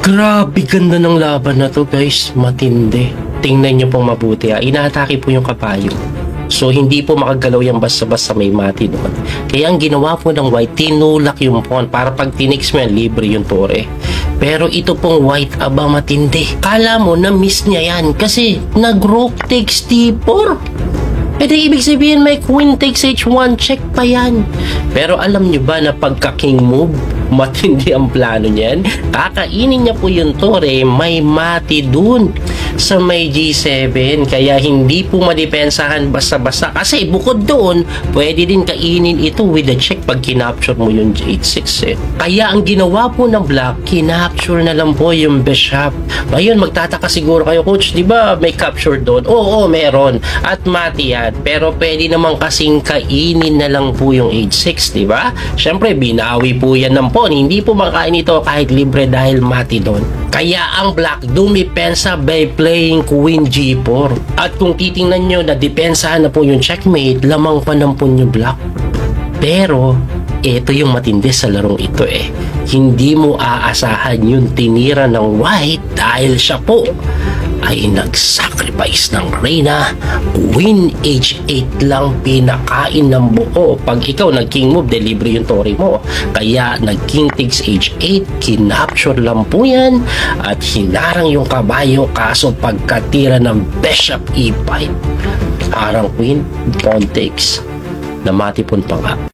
Grabe ganda ng laban na to guys, matindi. Tingnan nyo pong mabuti ha, inaatake po yung kabayo. So hindi po makagalaw yung basta-basta may mati doon. Kaya ang ginawa po ng white, tinulak yung pawn para pag tinix mo yan, libre yung tore. Pero ito pong white, aba matindi. Kala mo na miss niya yan kasi nag-rook takes d4. Di ibig sabihin may queen takes h1, check pa yan. Pero alam nyo ba na pagka king move, matindi ang plano niyan? Kakainin niya po yung tore, may mati dun sa may g7, kaya hindi po madepensahan basta-basta kasi bukod doon, pwede din kainin ito with a check pag kinapture mo yung h6 eh. Kaya ang ginawa po ng black, kinapture na lang po yung bishop. Ngayon magtataka siguro kayo, coach, di ba may capture doon? Oo, meron at mati yan, pero pwede naman kasing kainin na lang po yung h6, di ba? Syempre binawi po yan ng pawn, hindi po makain ito kahit libre dahil mati doon. Kaya ang black dumipensa by playing queen g4. At kung titingnan nyo na depensahan na po yung checkmate, lamang pa ng punyo black. Pero ito yung matindi sa larong ito eh. Hindi mo aasahan yung tinira ng white dahil siya po ay nag-sacrifice ng reyna. Queen h8 lang pinakain ng buo. Pag ikaw nag-king move, delivery yung tore mo. Kaya nag-king takes h8, kinapture lang po yan at hinarang yung kabayo, kaso pagkatira ng bishop e5, harang queen, pawn takes, namati po pa nga.